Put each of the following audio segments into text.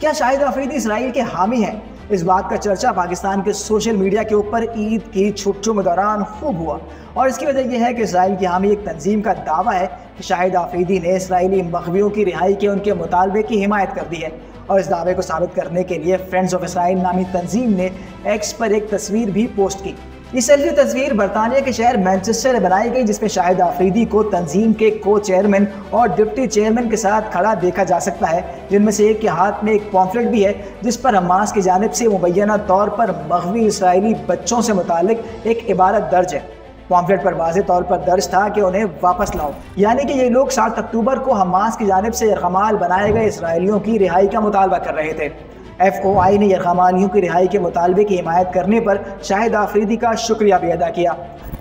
क्या शाहिद अफरीदी इसराइल के हामी हैं? इस बात का चर्चा पाकिस्तान के सोशल मीडिया के ऊपर ईद की छुट्टियों के दौरान खूब हुआ और इसकी वजह यह है कि इसराइल की हामी एक तंजीम का दावा है कि शाहिद अफरीदी ने इसराइली मग़वियों की रिहाई के उनके मुतालबे की हिमायत कर दी है। और इस दावे को साबित करने के लिए फ्रेंड्स ऑफ इसराइल नामी तंजीम ने एक्स पर एक तस्वीर भी पोस्ट की। ये सेल्फी तस्वीर बरतानिया के शहर मैनचेस्टर में बनाई गई, जिसमें शाहिद अफरीदी को तंजीम के को चेयरमैन और डिप्टी चेयरमैन के साथ खड़ा देखा जा सकता है, जिनमें से एक के हाथ में एक पॉम्फलेट भी है जिस पर हमास की जानिब से मुबैना तौर पर मग़वी इसराइली बच्चों से मुतालिक एक इबारत दर्ज है। पॉम्फलेट पर वाज़ेह तौर पर दर्ज था कि उन्हें वापस लाओ, यानी कि ये लोग 7 अक्टूबर को हमास की जानिब से यरग़माल बनाए गए इसराइलियों की रिहाई का मुतालबा कर रहे थे। FOI ने यरग़मालियों की रिहाई के मुतालबे की हिमायत करने पर शाहिद अफरीदी का शुक्रिया भी अदा किया।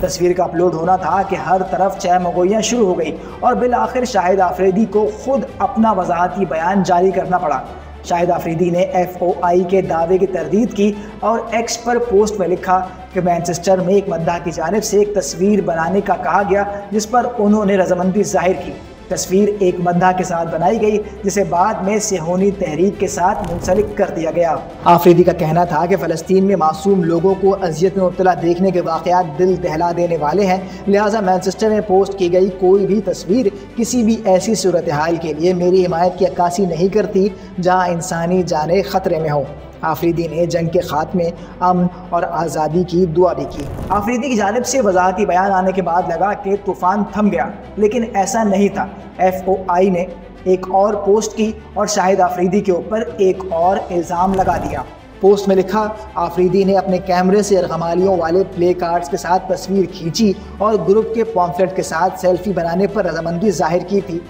तस्वीर का अपलोड होना था कि हर तरफ चहमगोइयाँ शुरू हो गई और बिल आखिर शाहिद अफरीदी को खुद अपना वज़ाहती बयान जारी करना पड़ा। शाहिद अफरीदी ने FOI के दावे की तरदीद की और एक्स पर पोस्ट में लिखा कि मैनचेस्टर में एक मद्दाह की जानिब से एक तस्वीर बनाने का कहा गया, जिस पर उन्होंने रजामंदी जाहिर की। तस्वीर एक मद्दाह के साथ बनाई गई जिसे बाद में सेहोनी तहरीक के साथ मुंसलिक कर दिया गया। अफरीदी का कहना था कि फ़लस्तीन में मासूम लोगों को अज़ियत में मुब्तला देखने के वाक़यात दिल दहला देने वाले हैं, लिहाजा मैनचेस्टर में पोस्ट की गई कोई भी तस्वीर किसी भी ऐसी सूरत हाल के लिए मेरी हिमायत की अक्कासी नहीं करती जहाँ इंसानी जानें ख़तरे में हों। अफरीदी ने जंग के खात्मे, अमन और आज़ादी की दुआ भी की। अफरीदी की जानिब से वज़ाहती बयान आने के बाद लगा कि तूफ़ान थम गया, लेकिन ऐसा नहीं था। FOI ने एक और पोस्ट की और शाहिद अफरीदी के ऊपर एक और इल्ज़ाम लगा दिया। पोस्ट में लिखा, अफरीदी ने अपने कैमरे से यरग़मालियों वाले प्ले कार्ड्स के साथ तस्वीर खींची और ग्रुप के पॉम्फलेट के साथ सेल्फी बनाने पर रजामंदी जाहिर की थी,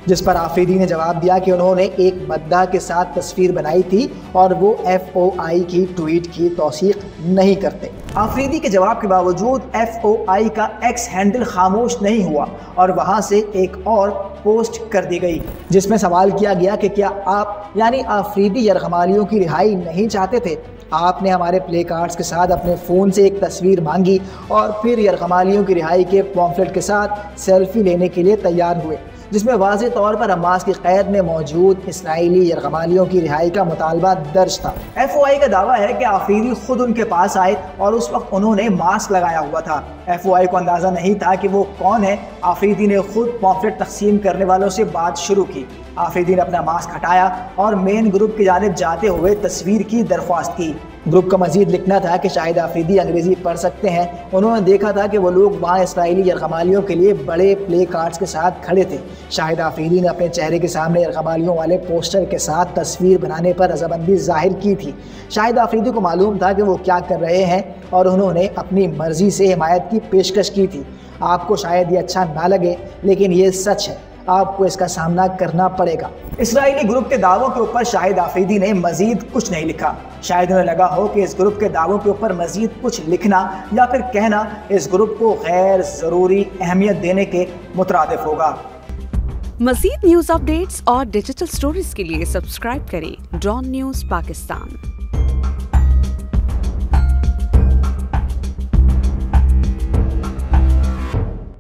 जिस पर अफरीदी ने जवाब दिया कि उन्होंने एक मद्दाह के साथ तस्वीर बनाई थी और वो FOI की ट्वीट की तौसीक़ नहीं करते। अफरीदी के जवाब के बावजूद FOI का एक्स हैंडल खामोश नहीं हुआ और वहाँ से एक और पोस्ट कर दी गई, जिसमें सवाल किया गया कि क्या आप यानी अफरीदी यरग़मालियों की रिहाई नहीं चाहते थे? आपने हमारे प्ले कार्ड्स के साथ अपने फ़ोन से एक तस्वीर मांगी और फिर यरग़मालियों की रिहाई के पॉम्फलेट के साथ सेल्फी लेने के लिए तैयार हुए, जिसमें वाज़ेह तौर पर हमास की क़ैद में मौजूद इसराइली यरग़मालियों की रिहाई का मुतालबा दर्ज था। FOI का दावा है कि अफरीदी खुद उनके पास आए और उस वक्त उन्होंने मास्क लगाया हुआ था। FOI को अंदाज़ा नहीं था कि वो कौन है। अफरीदी ने खुद पॉम्फलेट तकसीम करने वालों से बात शुरू की। अफरीदी ने अपना मास्क हटाया और मेन ग्रुप की जानिब जाते हुए तस्वीर की दरख्वास्त की। ग्रुप का मजीद लिखना था कि शाहिद अफरीदी अंग्रेज़ी पढ़ सकते हैं। उन्होंने देखा था कि वो लोग वहाँ इसराइली यरग़मालियों के लिए बड़े प्ले कार्ड्स के साथ खड़े थे। शाहिद अफरीदी ने अपने चेहरे के सामने यरग़मालियों वाले पोस्टर के साथ तस्वीर बनाने पर रजामंदी जाहिर की थी। शाहिद अफरीदी को मालूम था कि वो क्या कर रहे हैं और उन्होंने अपनी मर्ज़ी से हिमायत की पेशकश की थी। आपको शायद ये अच्छा ना लगे, लेकिन ये सच है, आपको इसका सामना करना पड़ेगा। इसराइली ग्रुप के दावों के ऊपर शाहिद अफरीदी ने मजीद कुछ नहीं लिखा। शायद उन्हें लगा हो कि इस ग्रुप के दावों के ऊपर मजीद कुछ लिखना या फिर कहना इस ग्रुप को गैर ज़रूरी अहमियत देने के मुतरादिफ होगा। मज़ीद न्यूज़ अपडेट्स और डिजिटल स्टोरीज के लिए सब्सक्राइब करें डॉन न्यूज़ पाकिस्तान।